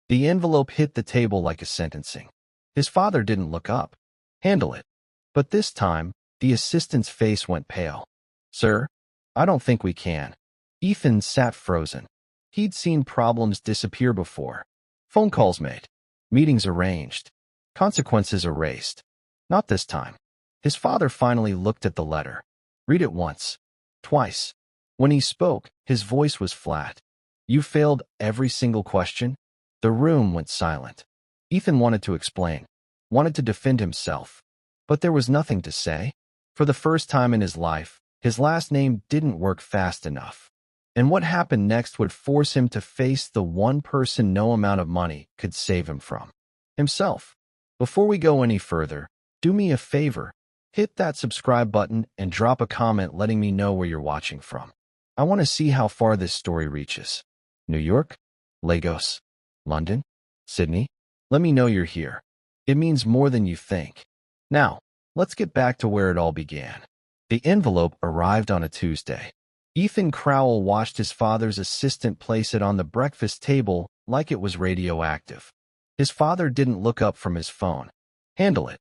The envelope hit the table like a sentencing. His father didn't look up. Handle it. But this time, the assistant's face went pale. Sir, I don't think we can. Ethan sat frozen. He'd seen problems disappear before. Phone calls made. Meetings arranged. Consequences erased. Not this time. His father finally looked at the letter. Read it once. Twice. When he spoke, his voice was flat. You failed every single question? The room went silent. Ethan wanted to explain, wanted to defend himself, but there was nothing to say. For the first time in his life, his last name didn't work fast enough. And what happened next would force him to face the one person no amount of money could save him from himself. Before we go any further, do me a favor, hit that subscribe button and drop a comment letting me know where you're watching from. I want to see how far this story reaches. New York? Lagos? London? Sydney? Let me know you're here. It means more than you think. Now, let's get back to where it all began. The envelope arrived on a Tuesday. Ethan Crowell watched his father's assistant place it on the breakfast table like it was radioactive. His father didn't look up from his phone. Handle it.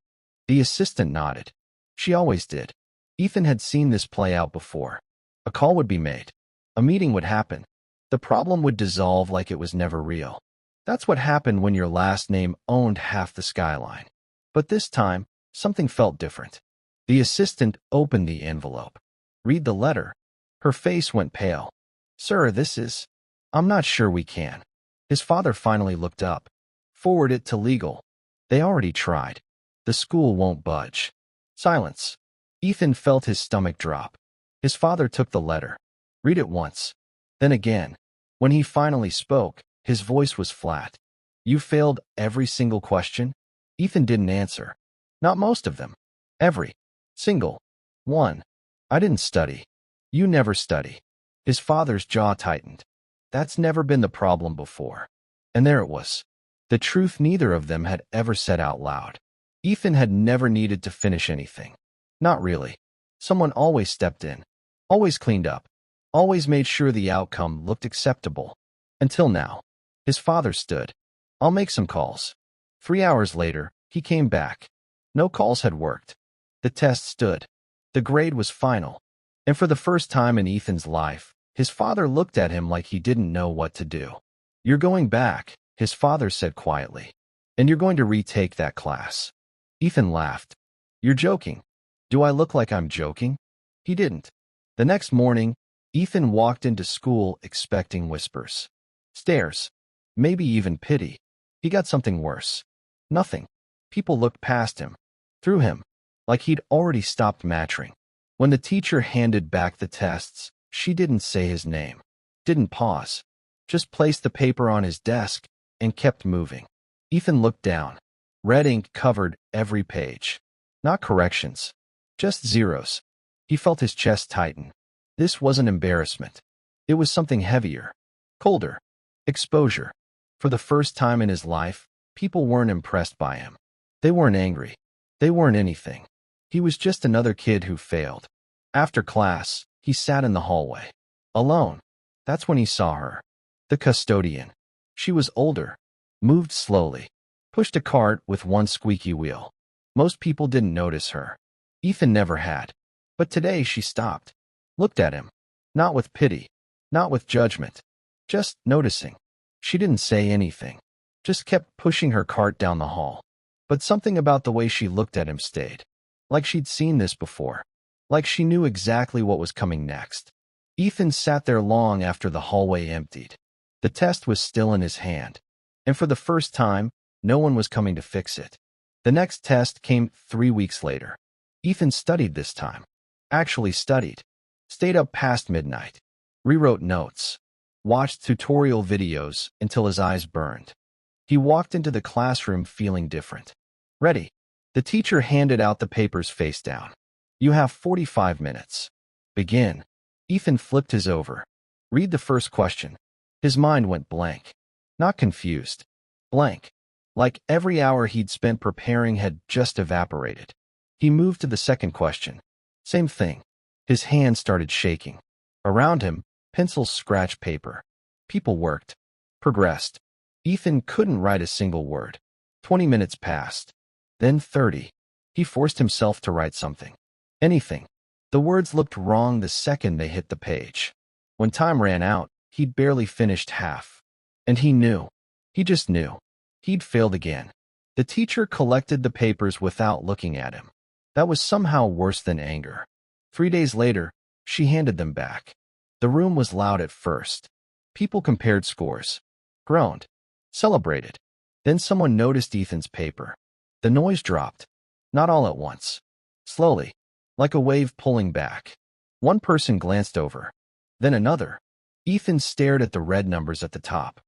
The assistant nodded. She always did. Ethan had seen this play out before. A call would be made. A meeting would happen. The problem would dissolve like it was never real. That's what happened when your last name owned half the skyline. But this time, something felt different. The assistant opened the envelope. Read the letter. Her face went pale. Sir, this is... I'm not sure we can. His father finally looked up. Forward it to legal. They already tried. The school won't budge. Silence. Ethan felt his stomach drop. His father took the letter. Read it once. Then again. When he finally spoke, his voice was flat. You failed every single question? Ethan didn't answer. Not most of them. Every single one. I didn't study. You never study. His father's jaw tightened. That's never been the problem before. And there it was. The truth neither of them had ever said out loud. Ethan had never needed to finish anything. Not really. Someone always stepped in. Always cleaned up. Always made sure the outcome looked acceptable. Until now. His father stood. I'll make some calls. 3 hours later, he came back. No calls had worked. The test stood. The grade was final. And for the first time in Ethan's life, his father looked at him like he didn't know what to do. You're going back, his father said quietly. And you're going to retake that class. Ethan laughed. You're joking. Do I look like I'm joking? He didn't. The next morning, Ethan walked into school expecting whispers. Stares. Maybe even pity. He got something worse. Nothing. People looked past him. Through him. Like he'd already stopped matching. When the teacher handed back the tests, she didn't say his name. Didn't pause. Just placed the paper on his desk and kept moving. Ethan looked down. Red ink covered every page. Not corrections. Just zeros. He felt his chest tighten. This wasn't embarrassment. It was something heavier. Colder. Exposure. For the first time in his life, people weren't impressed by him. They weren't angry. They weren't anything. He was just another kid who failed. After class, he sat in the hallway. Alone. That's when he saw her. The custodian. She was older. Moved slowly. Pushed a cart with one squeaky wheel. Most people didn't notice her. Ethan never had. But today she stopped. Looked at him. Not with pity. Not with judgment. Just noticing. She didn't say anything. Just kept pushing her cart down the hall. But something about the way she looked at him stayed. Like she'd seen this before. Like she knew exactly what was coming next. Ethan sat there long after the hallway emptied. The test was still in his hand. And for the first time, no one was coming to fix it. The next test came 3 weeks later. Ethan studied this time. Actually studied. Stayed up past midnight. Rewrote notes. Watched tutorial videos until his eyes burned. He walked into the classroom feeling different. Ready. The teacher handed out the papers face down. You have 45 minutes. Begin. Ethan flipped his over. Read the first question. His mind went blank. Not confused. Blank. Like every hour he'd spent preparing had just evaporated. He moved to the second question. Same thing. His hand started shaking. Around him, pencils scratched paper. People worked. Progressed. Ethan couldn't write a single word. 20 minutes passed. Then 30. He forced himself to write something. Anything. The words looked wrong the second they hit the page. When time ran out, he'd barely finished half. And he knew. He just knew. He'd failed again. The teacher collected the papers without looking at him. That was somehow worse than anger. 3 days later, she handed them back. The room was loud at first. People compared scores, groaned, celebrated. Then someone noticed Ethan's paper. The noise dropped. Not all at once. Slowly, like a wave pulling back. One person glanced over. Then another. Ethan stared at the red numbers at the top.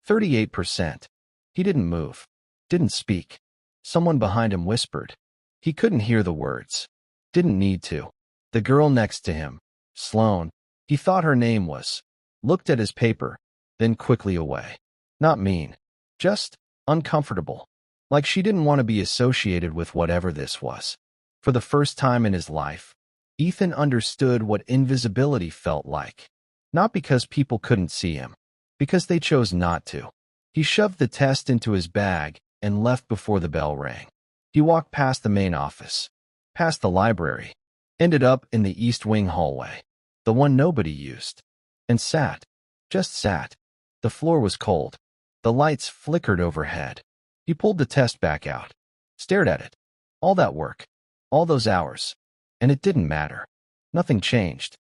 38%. He didn't move. Didn't speak. Someone behind him whispered. He couldn't hear the words. Didn't need to. The girl next to him, Sloane, he thought her name was, looked at his paper, then quickly away. Not mean. Just uncomfortable. Like she didn't want to be associated with whatever this was. For the first time in his life, Ethan understood what invisibility felt like. Not because people couldn't see him, because they chose not to. He shoved the test into his bag and left before the bell rang. He walked past the main office, past the library, ended up in the East Wing hallway, the one nobody used, and sat, just sat. The floor was cold. The lights flickered overhead. He pulled the test back out, stared at it. All that work, all those hours, and it didn't matter. Nothing changed.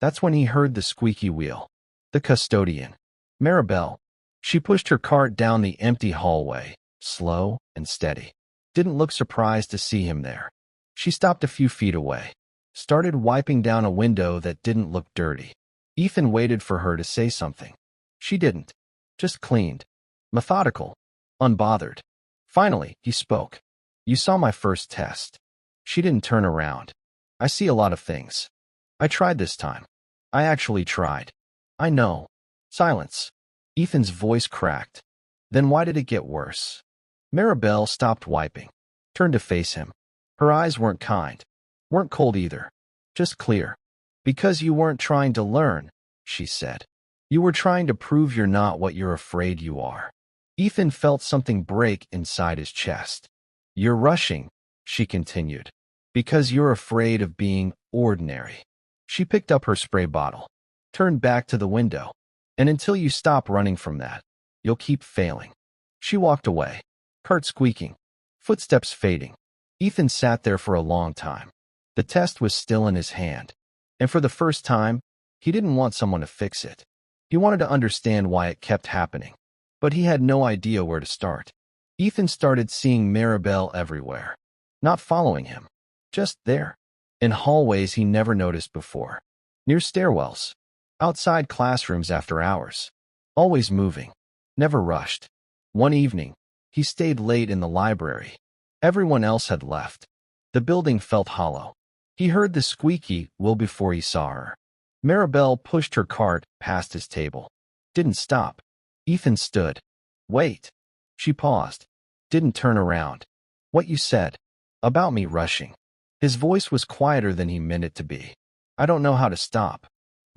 That's when he heard the squeaky wheel. The custodian, Maribel. She pushed her cart down the empty hallway, slow and steady. Didn't look surprised to see him there. She stopped a few feet away, started wiping down a window that didn't look dirty. Ethan waited for her to say something. She didn't. Just cleaned. Methodical. Unbothered. Finally, he spoke. You saw my first test. She didn't turn around. I see a lot of things. I tried this time. I actually tried. I know. Silence. Ethan's voice cracked. Then why did it get worse? Maribel stopped wiping, turned to face him. Her eyes weren't kind, weren't cold either, just clear. Because you weren't trying to learn, she said. You were trying to prove you're not what you're afraid you are. Ethan felt something break inside his chest. You're rushing, she continued, because you're afraid of being ordinary. She picked up her spray bottle, turned back to the window, and until you stop running from that, you'll keep failing. She walked away, cart squeaking, footsteps fading. Ethan sat there for a long time. The test was still in his hand, and for the first time, he didn't want someone to fix it. He wanted to understand why it kept happening, but he had no idea where to start. Ethan started seeing Maribel everywhere, not following him, just there, in hallways he never noticed before, near stairwells, outside classrooms after hours, always moving, never rushed. One evening, he stayed late in the library. Everyone else had left. The building felt hollow. He heard the squeaky wheel before he saw her. Maribel pushed her cart past his table. Didn't stop. Ethan stood. Wait. She paused. Didn't turn around. What you said. About me rushing. His voice was quieter than he meant it to be. I don't know how to stop.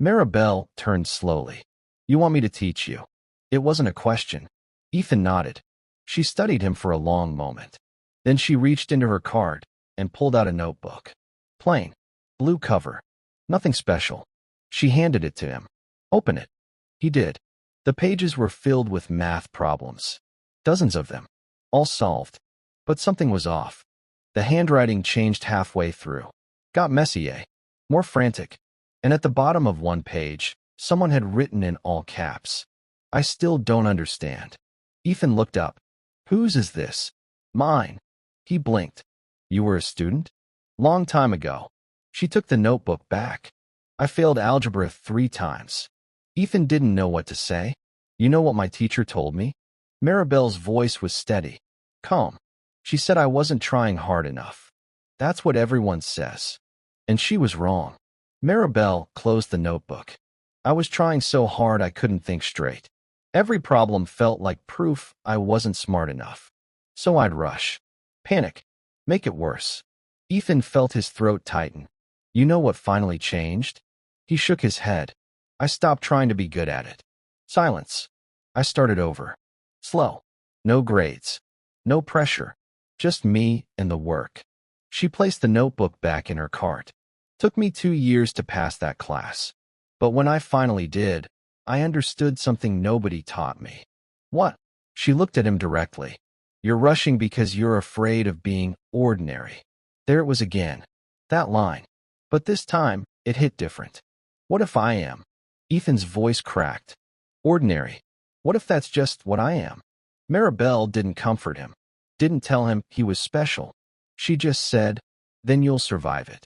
Maribel turned slowly. You want me to teach you? It wasn't a question. Ethan nodded. She studied him for a long moment. Then she reached into her cart and pulled out a notebook. Plain. Blue cover. Nothing special. She handed it to him. Open it. He did. The pages were filled with math problems. Dozens of them. All solved. But something was off. The handwriting changed halfway through. Got messy, eh? More frantic. And at the bottom of one page, someone had written in all caps. I still don't understand. Ethan looked up. Whose is this? Mine. He blinked. You were a student? Long time ago. She took the notebook back. I failed algebra 3 times. Ethan didn't know what to say. You know what my teacher told me? Maribel's voice was steady, calm. She said I wasn't trying hard enough. That's what everyone says. And she was wrong. Maribel closed the notebook. I was trying so hard I couldn't think straight. Every problem felt like proof I wasn't smart enough. So I'd rush. Panic. Make it worse. Ethan felt his throat tighten. You know what finally changed? He shook his head. I stopped trying to be good at it. Silence. I started over. Slow. No grades. No pressure. Just me and the work. She placed the notebook back in her cart. Took me 2 years to pass that class. But when I finally did, I understood something nobody taught me. What? She looked at him directly. You're rushing because you're afraid of being ordinary. There it was again. That line. But this time, it hit different. What if I am? Ethan's voice cracked. Ordinary. What if that's just what I am? Maribel didn't comfort him. Didn't tell him he was special. She just said, then you'll survive it.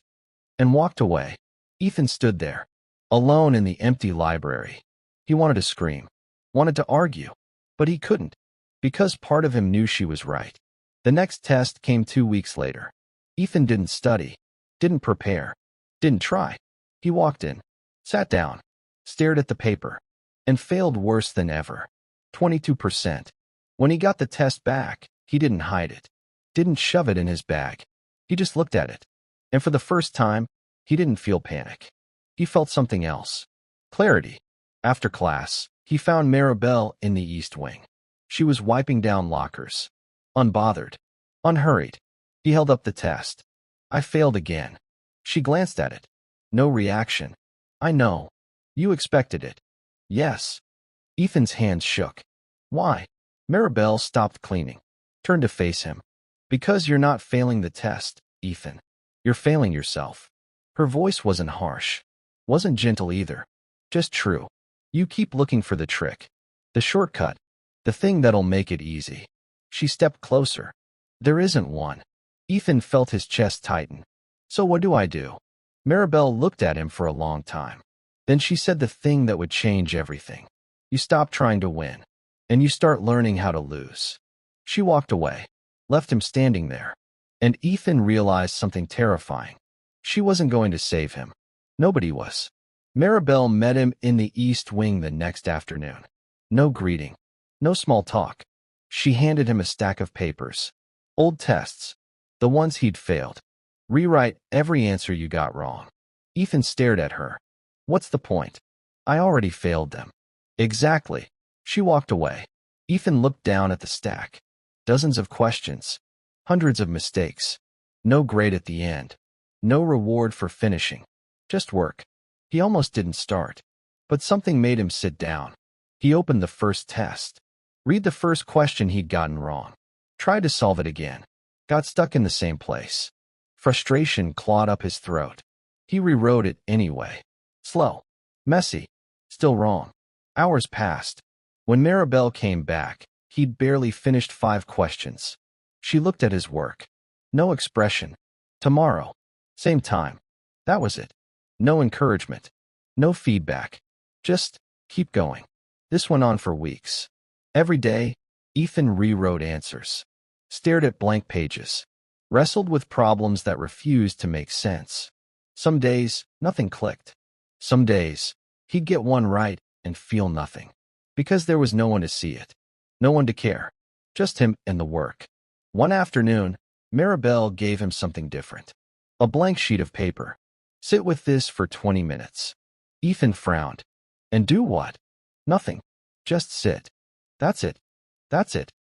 And walked away. Ethan stood there, alone in the empty library. He wanted to scream. Wanted to argue. But he couldn't. Because part of him knew she was right. The next test came 2 weeks later. Ethan didn't study. Didn't prepare. Didn't try. He walked in. Sat down. Stared at the paper. And failed worse than ever. 22%. When he got the test back, he didn't hide it. Didn't shove it in his bag. He just looked at it. And for the first time, he didn't feel panic. He felt something else. Clarity. After class, he found Maribel in the East Wing. She was wiping down lockers. Unbothered. Unhurried. He held up the test. I failed again. She glanced at it. No reaction. I know. You expected it. Yes. Ethan's hands shook. Why? Maribel stopped cleaning. Turned to face him. Because you're not failing the test, Ethan. You're failing yourself. Her voice wasn't harsh. Wasn't gentle either. Just true. You keep looking for the trick. The shortcut. The thing that'll make it easy. She stepped closer. There isn't one. Ethan felt his chest tighten. So what do I do? Maribel looked at him for a long time. Then she said the thing that would change everything. You stop trying to win. And you start learning how to lose. She walked away. Left him standing there. And Ethan realized something terrifying. She wasn't going to save him. Nobody was. Maribel met him in the East Wing the next afternoon. No greeting. No small talk. She handed him a stack of papers. Old tests. The ones he'd failed. Rewrite every answer you got wrong. Ethan stared at her. What's the point? I already failed them. Exactly. She walked away. Ethan looked down at the stack. Dozens of questions. Hundreds of mistakes. No grade at the end. No reward for finishing. Just work. He almost didn't start. But something made him sit down. He opened the first test. Read the first question he'd gotten wrong. Tried to solve it again. Got stuck in the same place. Frustration clawed up his throat. He rewrote it anyway. Slow. Messy. Still wrong. Hours passed. When Maribel came back, he'd barely finished 5 questions. She looked at his work. No expression. Tomorrow. Same time. That was it. No encouragement. No feedback. Just keep going. This went on for weeks. Every day, Ethan rewrote answers. Stared at blank pages. Wrestled with problems that refused to make sense. Some days, nothing clicked. Some days, he'd get one right and feel nothing. Because there was no one to see it. No one to care. Just him and the work. One afternoon, Maribel gave him something different. A blank sheet of paper. Sit with this for 20 minutes. Ethan frowned. And do what? Nothing. Just sit. That's it. That's it.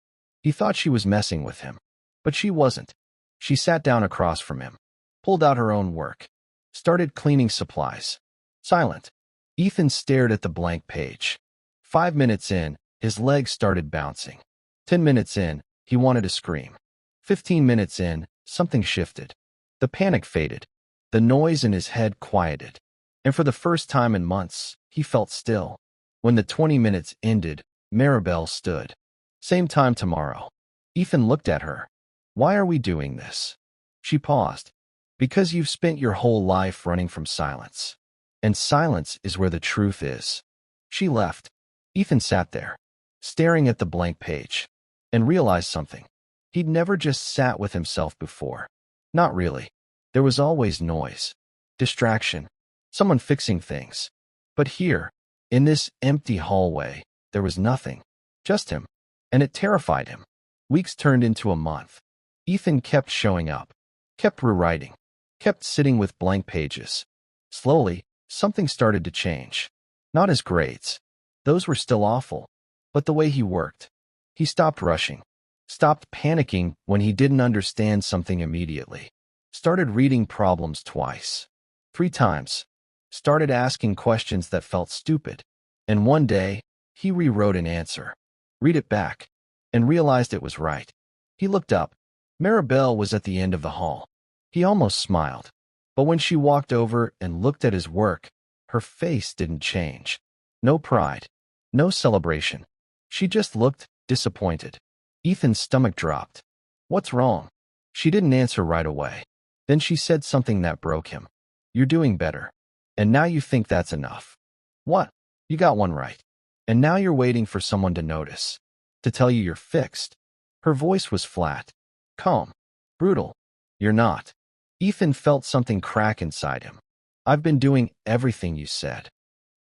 He thought she was messing with him. But she wasn't. She sat down across from him. Pulled out her own work. Started cleaning supplies. Silent. Ethan stared at the blank page. 5 minutes in, his legs started bouncing. 10 minutes in, he wanted to scream. 15 minutes in, something shifted. The panic faded. The noise in his head quieted. And for the first time in months, he felt still. When the 20 minutes ended, Maribel stood. Same time tomorrow. Ethan looked at her. Why are we doing this? She paused. Because you've spent your whole life running from silence. And silence is where the truth is. She left. Ethan sat there, staring at the blank page, and realized something. He'd never just sat with himself before. Not really. There was always noise, distraction, someone fixing things. But here, in this empty hallway, there was nothing. Just him. And it terrified him. Weeks turned into a month. Ethan kept showing up, kept rewriting, kept sitting with blank pages. Slowly, something started to change. Not his grades. Those were still awful. But the way he worked. He stopped rushing, stopped panicking when he didn't understand something immediately, started reading problems twice, 3 times, started asking questions that felt stupid, and one day, he rewrote an answer, read it back, and realized it was right. He looked up. Maribel was at the end of the hall. He almost smiled, but when she walked over and looked at his work, her face didn't change. No pride, no celebration. She just looked disappointed. Ethan's stomach dropped. "What's wrong?" She didn't answer right away. Then she said something that broke him. "You're doing better. And now you think that's enough." "What? You got one right. And now you're waiting for someone to notice, to tell you you're fixed." Her voice was flat, calm, brutal. "You're not." Ethan felt something crack inside him. "I've been doing everything you said."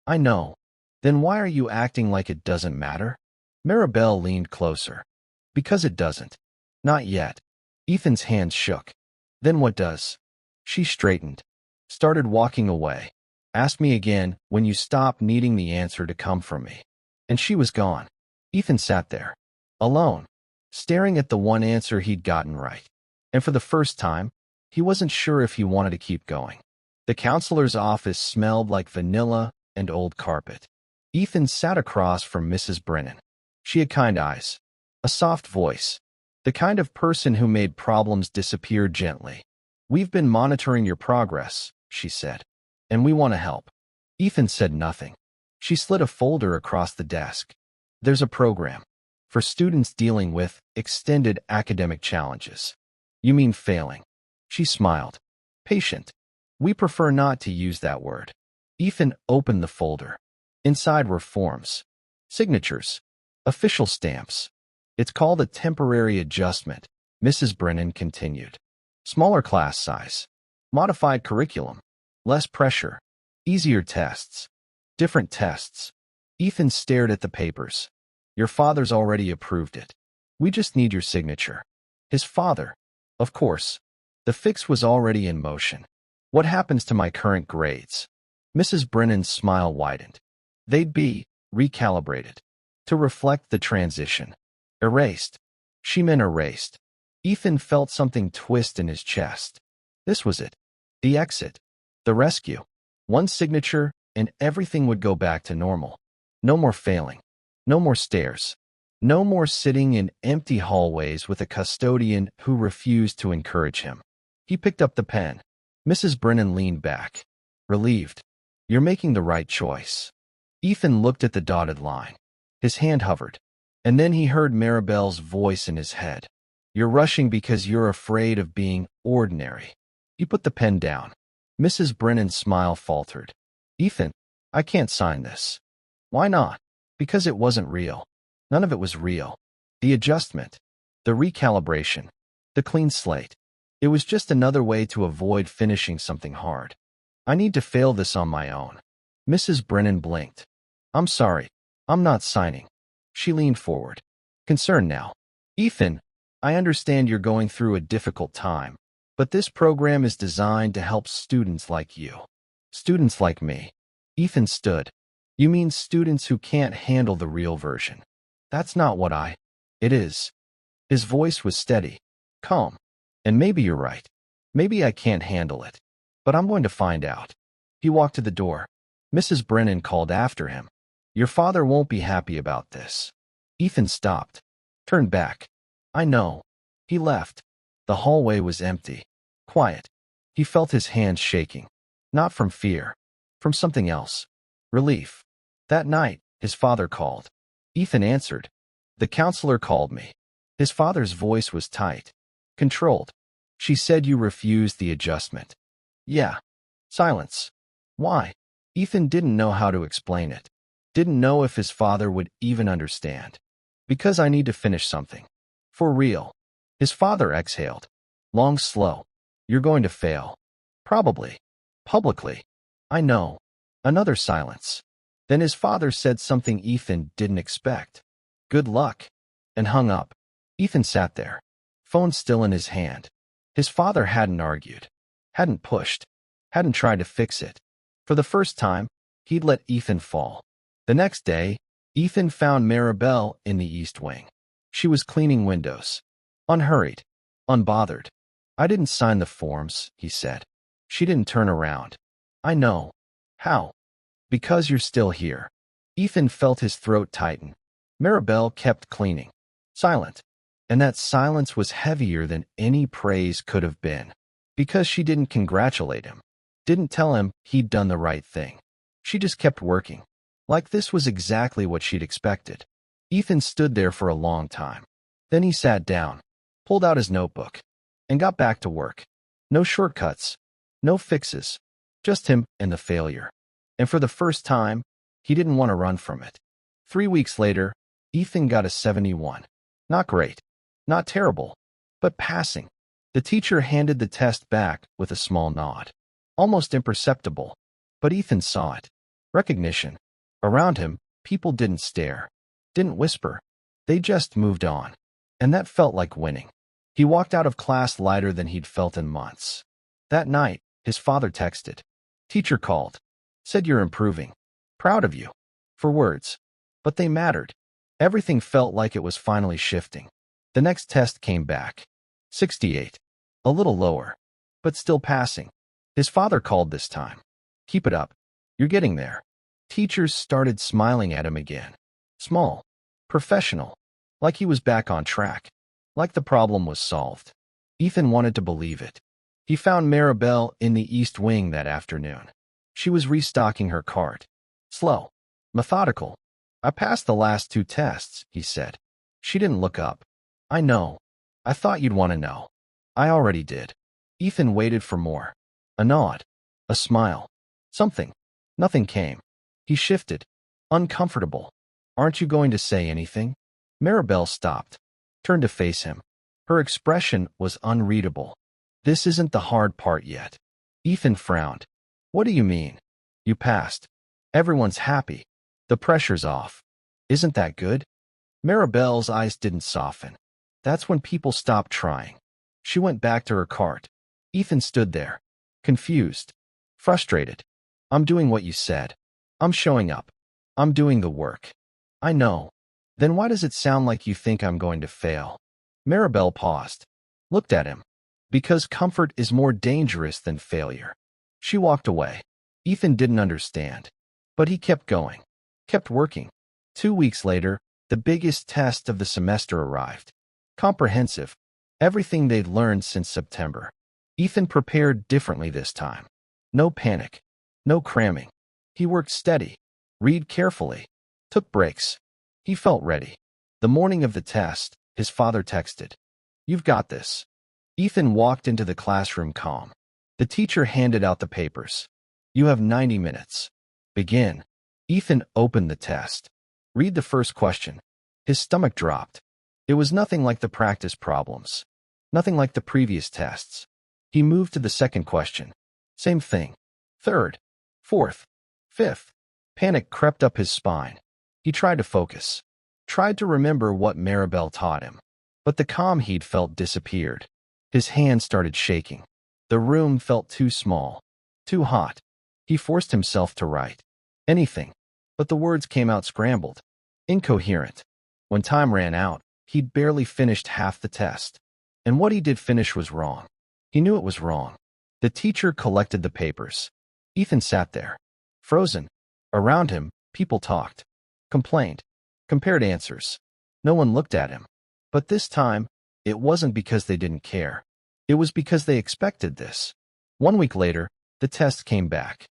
"I know. Then why are you acting like it doesn't matter?" Maribel leaned closer. "Because it doesn't. Not yet." Ethan's hands shook. "Then what does?" She straightened, started walking away. "Ask me again when you stop needing the answer to come from me." And she was gone. Ethan sat there, alone, staring at the one answer he'd gotten right. And for the first time, he wasn't sure if he wanted to keep going. The counselor's office smelled like vanilla and old carpet. Ethan sat across from Mrs. Brennan. She had kind eyes, a soft voice, the kind of person who made problems disappear gently. "We've been monitoring your progress," she said, "and we want to help." Ethan said nothing. She slid a folder across the desk. "There's a program for students dealing with extended academic challenges." "You mean failing?" She smiled. "Patient. We prefer not to use that word." Ethan opened the folder. Inside were forms, signatures, official stamps. "It's called a temporary adjustment," Mrs. Brennan continued. "Smaller class size, modified curriculum, less pressure, easier tests, different tests." Ethan stared at the papers. "Your father's already approved it. We just need your signature." His father, of course. The fix was already in motion. "What happens to my current grades?" Mrs. Brennan's smile widened. "They'd be recalibrated to reflect the transition." Erased. She meant erased. Ethan felt something twist in his chest. This was it. The exit. The rescue. One signature, and everything would go back to normal. No more failing. No more stairs. No more sitting in empty hallways with a custodian who refused to encourage him. He picked up the pen. Mrs. Brennan leaned back, relieved. "You're making the right choice." Ethan looked at the dotted line. His hand hovered, and then he heard Maribel's voice in his head. "You're rushing because you're afraid of being ordinary." He put the pen down. Mrs. Brennan's smile faltered. "Ethan, I can't sign this." "Why not?" "Because it wasn't real." None of it was real. The adjustment, the recalibration, the clean slate. It was just another way to avoid finishing something hard. "I need to fail this on my own." Mrs. Brennan blinked. "I'm sorry. I'm not signing." She leaned forward, concerned now. "Ethan, I understand you're going through a difficult time, but this program is designed to help students like you. Students like me." Ethan stood. "You mean students who can't handle the real version?" "That's not what I—" "It is." His voice was steady, calm. "And maybe you're right. Maybe I can't handle it. But I'm going to find out." He walked to the door. Mrs. Brennan called after him. "Your father won't be happy about this." Ethan stopped, turned back. "I know." He left. The hallway was empty, quiet. He felt his hands shaking, not from fear, from something else. Relief. That night, his father called. Ethan answered. "The counselor called me." His father's voice was tight, controlled. "She said you refused the adjustment." "Yeah." Silence. "Why?" Ethan didn't know how to explain it. Didn't know if his father would even understand. "Because I need to finish something. For real." His father exhaled. Long, slow. "You're going to fail. Probably. Publicly." "I know." Another silence. Then his father said something Ethan didn't expect. "Good luck." And hung up. Ethan sat there, phone still in his hand. His father hadn't argued, hadn't pushed, hadn't tried to fix it. For the first time, he'd let Ethan fall. The next day, Ethan found Maribel in the East Wing. She was cleaning windows. Unhurried. Unbothered. I didn't sign the forms, he said. She didn't turn around. I know. How? Because you're still here. Ethan felt his throat tighten. Maribel kept cleaning. Silent. And that silence was heavier than any praise could have been. Because she didn't congratulate him. Didn't tell him he'd done the right thing. She just kept working. Like this was exactly what she'd expected. Ethan stood there for a long time. Then he sat down, pulled out his notebook, and got back to work. No shortcuts. No fixes. Just him and the failure. And for the first time, he didn't want to run from it. 3 weeks later, Ethan got a 71. Not great. Not terrible. But passing. The teacher handed the test back with a small nod. Almost imperceptible. But Ethan saw it. Recognition. Around him, people didn't stare. Didn't whisper. They just moved on. And that felt like winning. He walked out of class lighter than he'd felt in months. That night, his father texted. Teacher called. Said you're improving. Proud of you. For words. But they mattered. Everything felt like it was finally shifting. The next test came back. 68. A little lower. But still passing. His father called this time. Keep it up. You're getting there. Teachers started smiling at him again. Small. Professional. Like he was back on track. Like the problem was solved. Ethan wanted to believe it. He found Maribel in the East Wing that afternoon. She was restocking her cart. Slow. Methodical. I passed the last 2 tests, he said. She didn't look up. I know. I thought you'd want to know. I already did. Ethan waited for more. A nod. A smile. Something. Nothing came. He shifted. Uncomfortable. Aren't you going to say anything? Maribel stopped. Turned to face him. Her expression was unreadable. This isn't the hard part yet. Ethan frowned. What do you mean? You passed. Everyone's happy. The pressure's off. Isn't that good? Maribel's eyes didn't soften. That's when people stopped trying. She went back to her cart. Ethan stood there. Confused. Frustrated. I'm doing what you said. I'm showing up. I'm doing the work. I know. Then why does it sound like you think I'm going to fail? Maribel paused. Looked at him. Because comfort is more dangerous than failure. She walked away. Ethan didn't understand. But he kept going. Kept working. 2 weeks later, the biggest test of the semester arrived. Comprehensive. Everything they'd learned since September. Ethan prepared differently this time. No panic. No cramming. He worked steady. Read carefully. Took breaks. He felt ready. The morning of the test, his father texted. You've got this. Ethan walked into the classroom calm. The teacher handed out the papers. You have 90 minutes. Begin. Ethan opened the test. Read the first question. His stomach dropped. It was nothing like the practice problems. Nothing like the previous tests. He moved to the second question. Same thing. Third. Fourth. Fifth. Panic crept up his spine. He tried to focus. Tried to remember what Maribel taught him. But the calm he'd felt disappeared. His hand started shaking. The room felt too small. Too hot. He forced himself to write. Anything. But the words came out scrambled. Incoherent. When time ran out, he'd barely finished half the test. And what he did finish was wrong. He knew it was wrong. The teacher collected the papers. Ethan sat there. Frozen. Around him, people talked. Complained. Compared answers. No one looked at him. But this time, it wasn't because they didn't care. It was because they expected this. 1 week later, the test came back.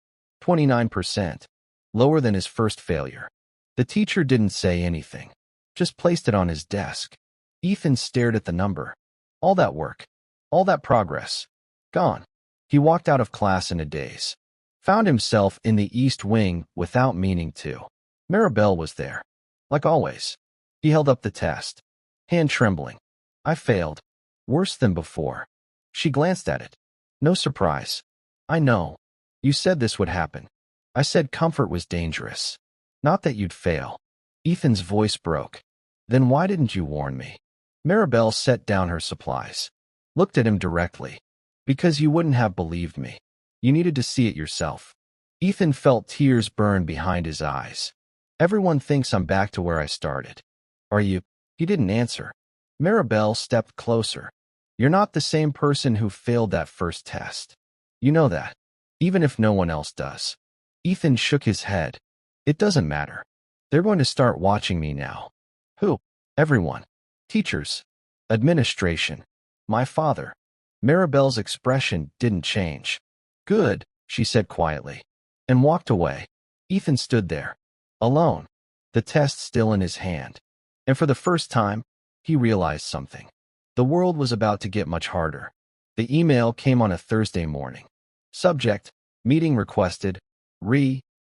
29%. Lower than his first failure. The teacher didn't say anything. Just placed it on his desk. Ethan stared at the number. All that work. All that progress. Gone. He walked out of class in a daze. Found himself in the East Wing without meaning to. Maribel was there. Like always. He held up the test. Hand trembling. I failed. Worse than before. She glanced at it. No surprise. I know. You said this would happen. I said comfort was dangerous. Not that you'd fail. Ethan's voice broke. Then why didn't you warn me? Maribel set down her supplies. Looked at him directly. Because you wouldn't have believed me. You needed to see it yourself. Ethan felt tears burn behind his eyes. Everyone thinks I'm back to where I started. Are you? He didn't answer. Maribel stepped closer. You're not the same person who failed that first test. You know that, even if no one else does. Ethan shook his head. It doesn't matter. They're going to start watching me now. Who? Everyone. Teachers. Administration. My father. Maribel's expression didn't change. Good, she said quietly, and walked away. Ethan stood there, alone, the test still in his hand. And for the first time, he realized something. The world was about to get much harder. The email came on a Thursday morning. Subject, meeting requested,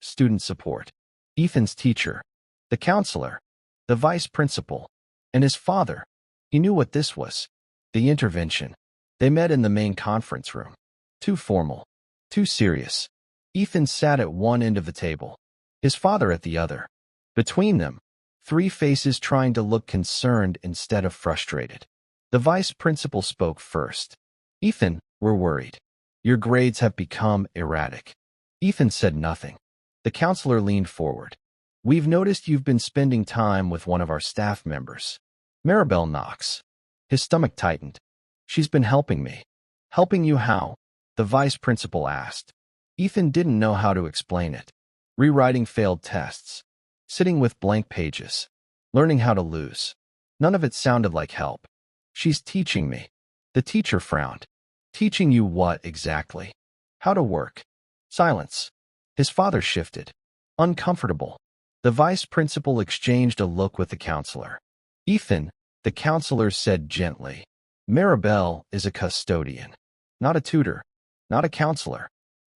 student support. Ethan's teacher, the counselor, the vice principal, and his father. He knew what this was. The intervention. They met in the main conference room. Too formal. Too serious. Ethan sat at one end of the table, his father at the other. Between them, three faces trying to look concerned instead of frustrated. The vice principal spoke first. Ethan, we're worried. Your grades have become erratic. Ethan said nothing. The counselor leaned forward. We've noticed you've been spending time with one of our staff members. Maribel Knox. His stomach tightened. She's been helping me. Helping you how? The vice principal asked. Ethan didn't know how to explain it. Rewriting failed tests. Sitting with blank pages. Learning how to lose. None of it sounded like help. She's teaching me. The teacher frowned. Teaching you what exactly? How to work. Silence. His father shifted. Uncomfortable. The vice principal exchanged a look with the counselor. Ethan, the counselor said gently, Maribel is a custodian, not a tutor, not a counselor.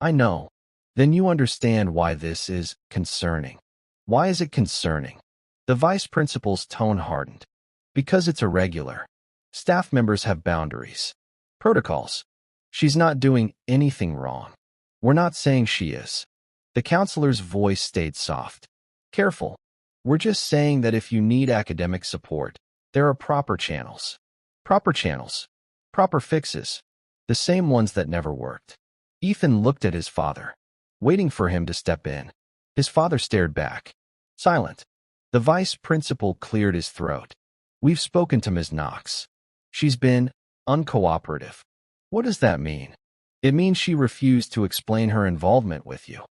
I know. Then you understand why this is concerning. Why is it concerning? The vice principal's tone hardened. Because it's irregular. Staff members have boundaries. Protocols. She's not doing anything wrong. We're not saying she is. The counselor's voice stayed soft. Careful. We're just saying that if you need academic support, there are proper channels. Proper channels. Proper fixes. The same ones that never worked. Ethan looked at his father, waiting for him to step in. His father stared back. Silent. The vice principal cleared his throat. We've spoken to Ms. Knox. She's been uncooperative. What does that mean? It means she refused to explain her involvement with you.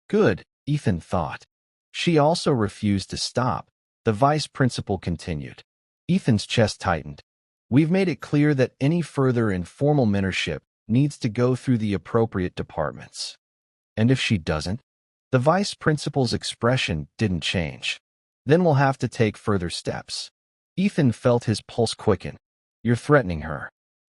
Good, Ethan thought. She also refused to stop, the vice principal continued. Ethan's chest tightened. We've made it clear that any further informal mentorship needs to go through the appropriate departments. And if she doesn't? The vice principal's expression didn't change. Then we'll have to take further steps. Ethan felt his pulse quicken. You're threatening her.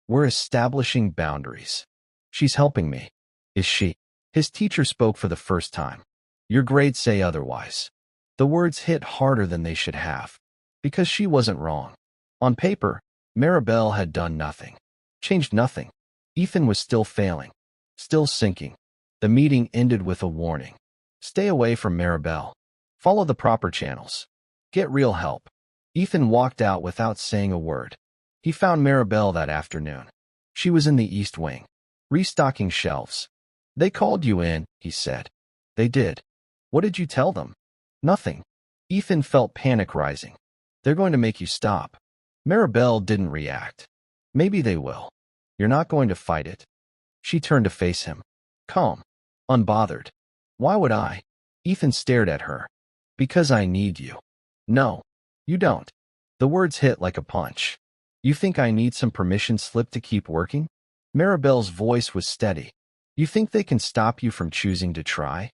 We're establishing boundaries. She's helping me. Is she? His teacher spoke for the first time. Your grades say otherwise. The words hit harder than they should have. Because she wasn't wrong. On paper, Maribel had done nothing. Changed nothing. Ethan was still failing. Still sinking. The meeting ended with a warning. Stay away from Maribel. Follow the proper channels. Get real help. Ethan walked out without saying a word. He found Maribel that afternoon. She was in the East Wing, restocking shelves. They called you in, he said. They did. What did you tell them? Nothing. Ethan felt panic rising. They're going to make you stop. Maribel didn't react. Maybe they will. You're not going to fight it. She turned to face him. Calm. Unbothered. Why would I? Ethan stared at her. Because I need you. No. You don't. The words hit like a punch. You think I need some permission slip to keep working? Maribel's voice was steady. You think they can stop you from choosing to try?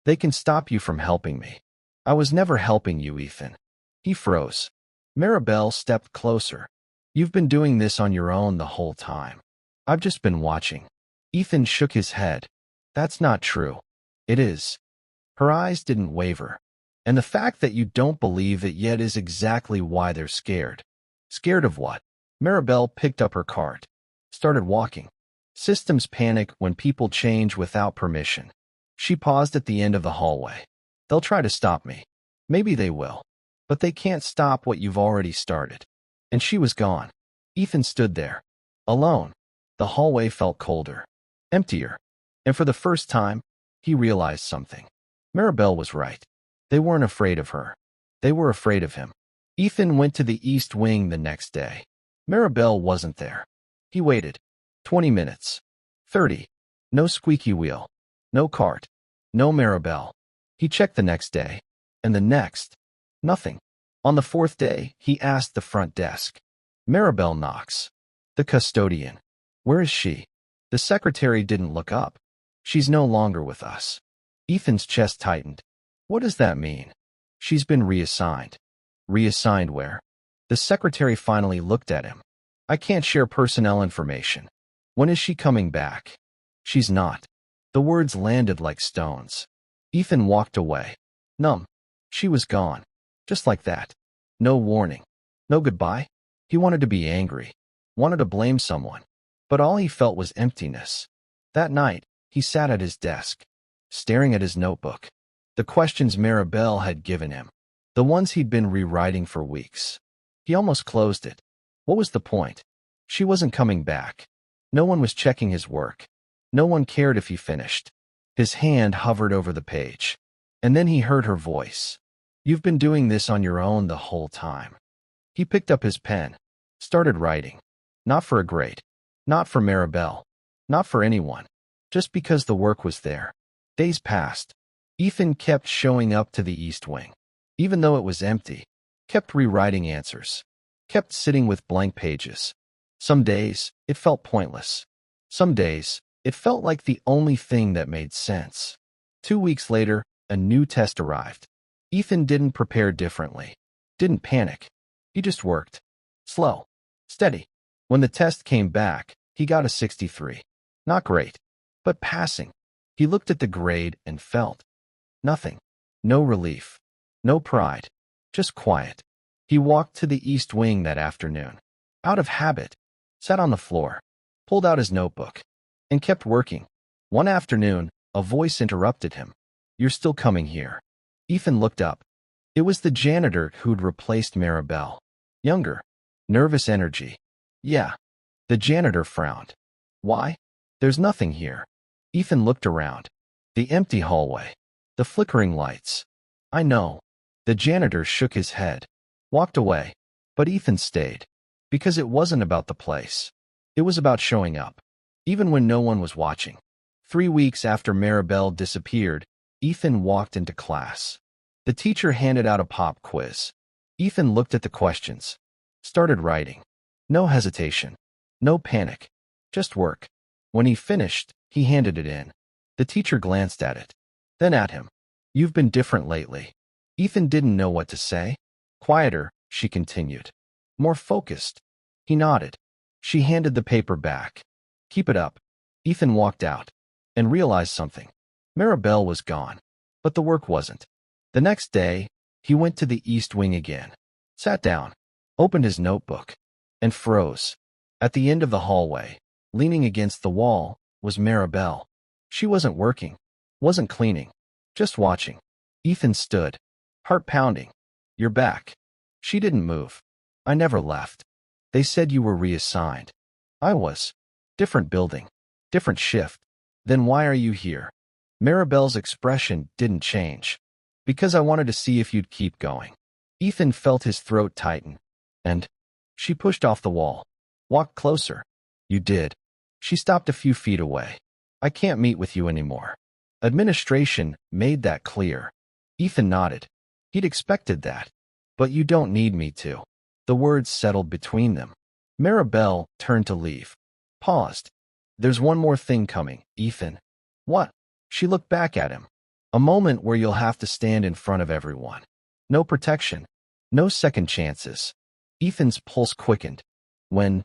They can stop you from helping me. I was never helping you, Ethan. He froze. Maribel stepped closer. You've been doing this on your own the whole time. I've just been watching. Ethan shook his head. That's not true. It is. Her eyes didn't waver. And the fact that you don't believe it yet is exactly why they're scared. Scared of what? Maribel picked up her cart. Started walking. Systems panic when people change without permission. She paused at the end of the hallway. They'll try to stop me. Maybe they will. But they can't stop what you've already started. And she was gone. Ethan stood there. Alone. The hallway felt colder. Emptier. And for the first time, he realized something. Maribel was right. They weren't afraid of her. They were afraid of him. Ethan went to the East Wing the next day. Maribel wasn't there. He waited. 20 minutes. 30. No squeaky wheel. No cart. No Maribel. He checked the next day. And the next. Nothing. On the fourth day, he asked the front desk. Maribel knocks. The custodian. Where is she? The secretary didn't look up. She's no longer with us. Ethan's chest tightened. What does that mean? She's been reassigned. Reassigned where? The secretary finally looked at him. I can't share personnel information. When is she coming back? She's not. The words landed like stones. Ethan walked away. Numb. She was gone. Just like that. No warning. No goodbye. He wanted to be angry. Wanted to blame someone. But all he felt was emptiness. That night, he sat at his desk, staring at his notebook. The questions Maribel had given him. The ones he'd been rewriting for weeks. He almost closed it. What was the point? She wasn't coming back. No one was checking his work. No one cared if he finished. His hand hovered over the page. And then he heard her voice. You've been doing this on your own the whole time. He picked up his pen, started writing. Not for a grade. Not for Maribel. Not for anyone. Just because the work was there. Days passed. Ethan kept showing up to the East Wing. Even though it was empty. Kept rewriting answers. Kept sitting with blank pages. Some days, it felt pointless. Some days, it felt like the only thing that made sense. 2 weeks later, a new test arrived. Ethan didn't prepare differently. Didn't panic. He just worked. Slow. Steady. When the test came back, he got a 63. Not great, but passing. He looked at the grade and felt nothing. No relief. No pride. Just quiet. He walked to the East Wing that afternoon. Out of habit. Sat on the floor. Pulled out his notebook. And kept working. One afternoon, a voice interrupted him. You're still coming here. Ethan looked up. It was the janitor who'd replaced Maribel. Younger. Nervous energy. Yeah. The janitor frowned. Why? There's nothing here. Ethan looked around. The empty hallway. The flickering lights. I know. The janitor shook his head. Walked away. But Ethan stayed. Because it wasn't about the place. It was about showing up. Even when no one was watching. 3 weeks after Maribel disappeared, Ethan walked into class. The teacher handed out a pop quiz. Ethan looked at the questions. Started writing. No hesitation. No panic. Just work. When he finished, he handed it in. The teacher glanced at it. Then at him. You've been different lately. Ethan didn't know what to say. Quieter, she continued. More focused. He nodded. She handed the paper back. Keep it up. Ethan walked out. And realized something. Maribel was gone. But the work wasn't. The next day, he went to the East Wing again. Sat down. Opened his notebook. And froze. At the end of the hallway, leaning against the wall, was Maribel. She wasn't working. Wasn't cleaning. Just watching. Ethan stood. Heart pounding. You're back. She didn't move. I never left. They said you were reassigned. I was. Different building. Different shift. Then why are you here? Maribel's expression didn't change. Because I wanted to see if you'd keep going. Ethan felt his throat tighten. And she pushed off the wall. Walked closer. You did. She stopped a few feet away. I can't meet with you anymore. Administration made that clear. Ethan nodded. He'd expected that. But you don't need me to. The words settled between them. Maribel turned to leave. Paused. There's one more thing coming, Ethan. What? She looked back at him. A moment where you'll have to stand in front of everyone. No protection. No second chances. Ethan's pulse quickened. When?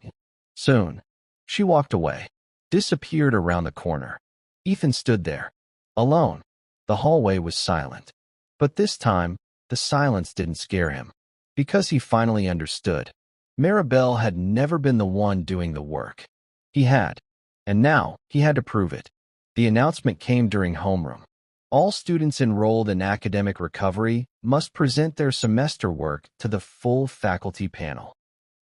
Soon. She walked away. Disappeared around the corner. Ethan stood there. Alone. The hallway was silent. But this time, the silence didn't scare him. Because he finally understood. Maribel had never been the one doing the work. He had. And now, he had to prove it. The announcement came during homeroom. All students enrolled in academic recovery must present their semester work to the full faculty panel.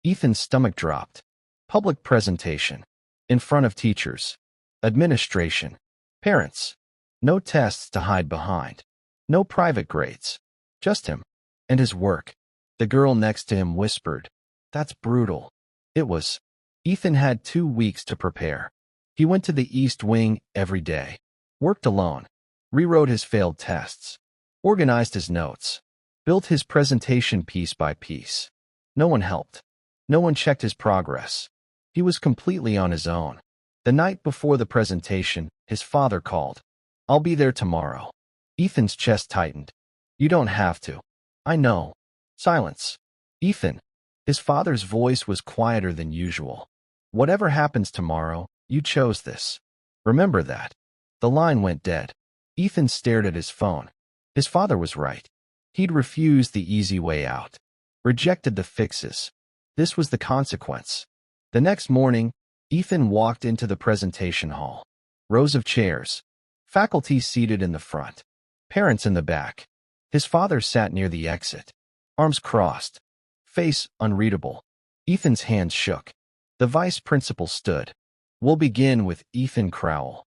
Ethan's stomach dropped. Public presentation. In front of teachers. Administration. Parents. No tests to hide behind. No private grades. Just him. And his work. The girl next to him whispered, "That's brutal." It was. Ethan had 2 weeks to prepare. He went to the East Wing every day, worked alone, rewrote his failed tests, organized his notes, built his presentation piece by piece. No one helped. No one checked his progress. He was completely on his own. The night before the presentation, his father called. "I'll be there tomorrow." Ethan's chest tightened. "You don't have to." "I know." Silence. "Ethan." His father's voice was quieter than usual. "Whatever happens tomorrow, you chose this. Remember that." The line went dead. Ethan stared at his phone. His father was right. He'd refused the easy way out. Rejected the fixes. This was the consequence. The next morning, Ethan walked into the presentation hall. Rows of chairs. Faculty seated in the front. Parents in the back. His father sat near the exit. Arms crossed. Face unreadable. Ethan's hands shook. The vice principal stood. "We'll begin with Ethan Crowell."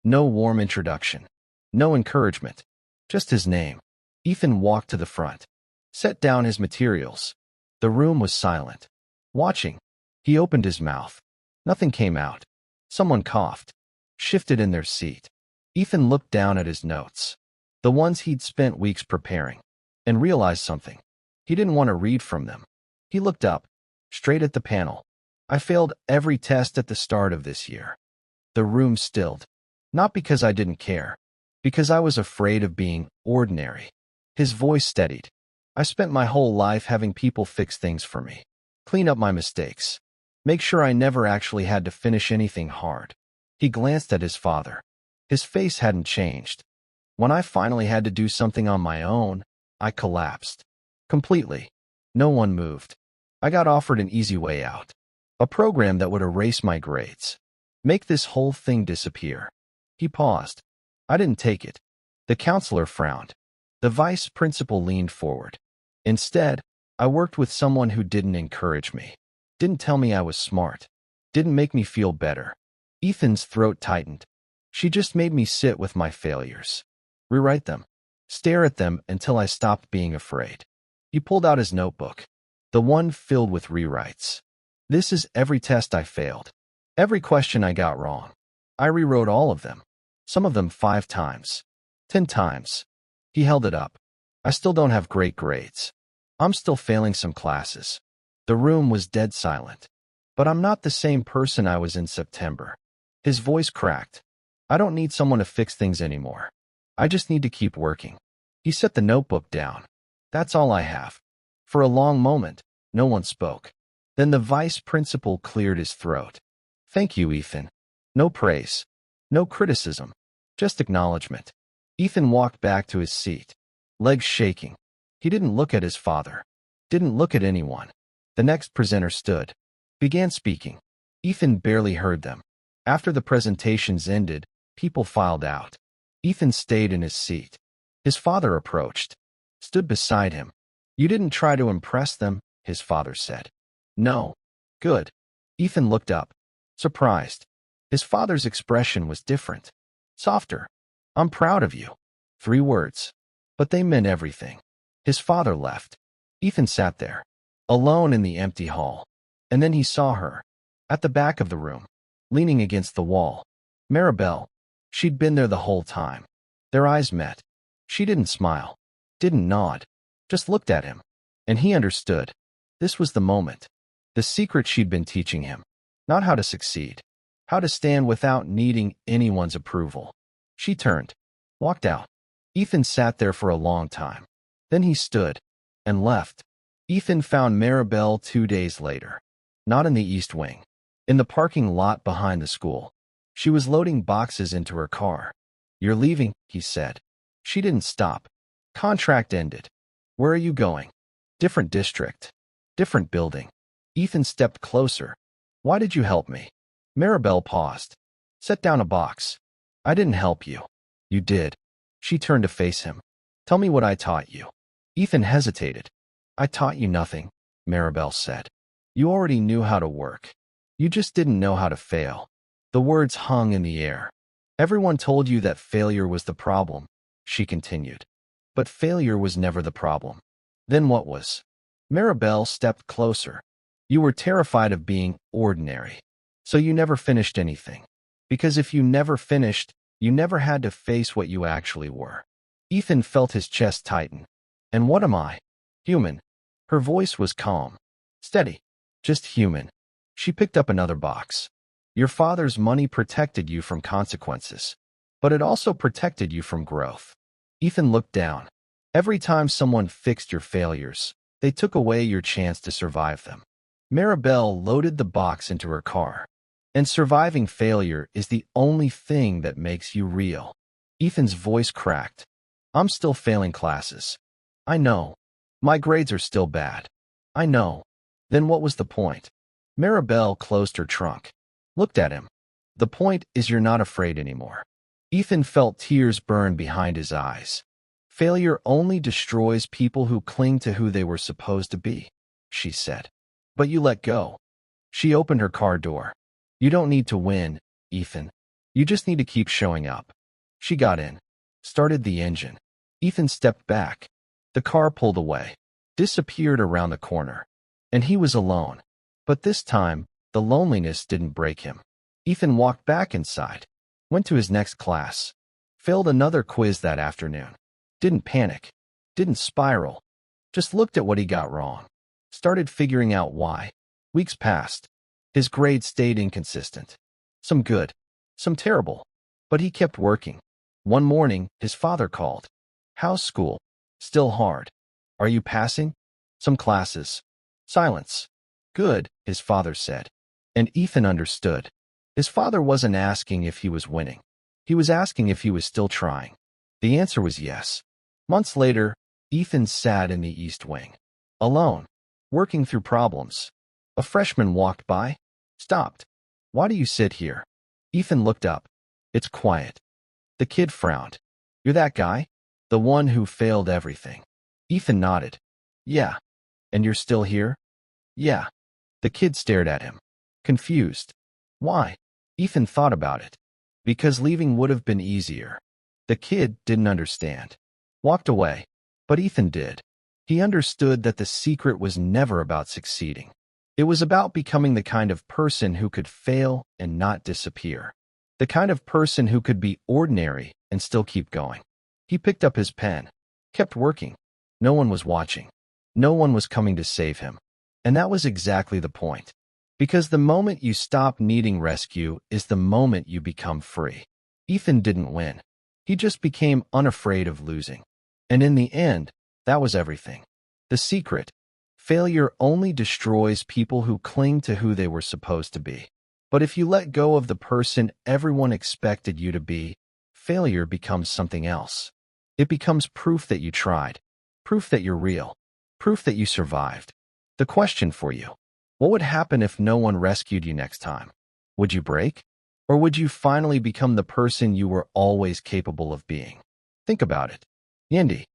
No warm introduction. No encouragement. Just his name. Ethan walked to the front. Set down his materials. The room was silent. Watching. He opened his mouth. Nothing came out. Someone coughed. Shifted in their seat. Ethan looked down at his notes. The ones he'd spent weeks preparing. And realized something. He didn't want to read from them. He looked up. Straight at the panel. "I failed every test at the start of this year." The room stilled. Not because I didn't care. Because I was afraid of being ordinary. His voice steadied. "I spent my whole life having people fix things for me. Clean up my mistakes. Make sure I never actually had to finish anything hard." He glanced at his father. His face hadn't changed. "When I finally had to do something on my own, I collapsed. Completely. No one moved. I got offered an easy way out. A program that would erase my grades. Make this whole thing disappear." He paused. I didn't take it. The counselor frowned. The vice principal leaned forward. "Instead, I worked with someone who didn't encourage me. Didn't tell me I was smart. Didn't make me feel better." Ethan's throat tightened. "She just made me sit with my failures. Rewrite them. Stare at them until I stopped being afraid." He pulled out his notebook. The one filled with rewrites. "This is every test I failed. Every question I got wrong. I rewrote all of them. Some of them 5 times. 10 times. He held it up. "I still don't have great grades. I'm still failing some classes." The room was dead silent. "But I'm not the same person I was in September." His voice cracked. "I don't need someone to fix things anymore. I just need to keep working." He set the notebook down. "That's all I have." For a long moment, no one spoke. Then the vice principal cleared his throat. "Thank you, Ethan." No praise. No criticism. Just acknowledgement. Ethan walked back to his seat. Legs shaking. He didn't look at his father. Didn't look at anyone. The next presenter stood. Began speaking. Ethan barely heard them. After the presentations ended, people filed out. Ethan stayed in his seat. His father approached. Stood beside him. "You didn't try to impress them," his father said. "No." "Good." Ethan looked up. Surprised. His father's expression was different. Softer. "I'm proud of you." 3 words. But they meant everything. His father left. Ethan sat there. Alone in the empty hall. And then he saw her. At the back of the room. Leaning against the wall. Maribel. She'd been there the whole time. Their eyes met. She didn't smile. Didn't nod. Just looked at him. And he understood. This was the moment. The secret she'd been teaching him. Not how to succeed. How to stand without needing anyone's approval. She turned. Walked out. Ethan sat there for a long time. Then he stood. And left. Ethan found Maribel 2 days later. Not in the East Wing. In the parking lot behind the school. She was loading boxes into her car. "You're leaving," he said. She didn't stop. "Contract ended." "Where are you going?" "Different district. Different building." Ethan stepped closer. "Why did you help me?" Maribel paused. "Set down a box." "I didn't help you." "You did." She turned to face him. "Tell me what I taught you." Ethan hesitated. "I taught you nothing," Maribel said. "You already knew how to work. You just didn't know how to fail." The words hung in the air. "Everyone told you that failure was the problem," she continued. "But failure was never the problem." "Then what was?" Maribel stepped closer. You were terrified of being ordinary. So you never finished anything. Because if you never finished, you never had to face what you actually were. Ethan felt his chest tighten. And what am I? Human. Her voice was calm. Steady. Just human. She picked up another box. Your father's money protected you from consequences. But it also protected you from growth. Ethan looked down. Every time someone fixed your failures, they took away your chance to survive them. Maribel loaded the box into her car. And surviving failure is the only thing that makes you real. Ethan's voice cracked. I'm still failing classes. I know. My grades are still bad. I know. Then what was the point? Maribel closed her trunk. Looked at him. The point is you're not afraid anymore. Ethan felt tears burn behind his eyes. Failure only destroys people who cling to who they were supposed to be, she said. But you let go. She opened her car door. You don't need to win, Ethan. You just need to keep showing up. She got in. Started the engine. Ethan stepped back. The car pulled away. Disappeared around the corner. And he was alone. But this time, the loneliness didn't break him. Ethan walked back inside. Went to his next class. Failed another quiz that afternoon. Didn't panic. Didn't spiral. Just looked at what he got wrong. Started figuring out why. Weeks passed. His grades stayed inconsistent. Some good. Some terrible. But he kept working. One morning, his father called. How's school? Still hard. Are you passing? Some classes. Silence. Good, his father said. And Ethan understood. His father wasn't asking if he was winning. He was asking if he was still trying. The answer was yes. Months later, Ethan sat in the East Wing. Alone. Working through problems. A freshman walked by. Stopped. Why do you sit here? Ethan looked up. It's quiet. The kid frowned. You're that guy? The one who failed everything. Ethan nodded. Yeah. And you're still here? Yeah. The kid stared at him. Confused. Why? Ethan thought about it. Because leaving would have been easier. The kid didn't understand. Walked away. But Ethan did. He understood that the secret was never about succeeding. It was about becoming the kind of person who could fail and not disappear. The kind of person who could be ordinary and still keep going. He picked up his pen. Kept working. No one was watching. No one was coming to save him. And that was exactly the point. Because the moment you stop needing rescue is the moment you become free. Ethan didn't win. He just became unafraid of losing. And in the end, that was everything. The secret. Failure only destroys people who cling to who they were supposed to be. But if you let go of the person everyone expected you to be, failure becomes something else. It becomes proof that you tried. Proof that you're real. Proof that you survived. The question for you. What would happen if no one rescued you next time? Would you break? Or would you finally become the person you were always capable of being? Think about it. Yendi.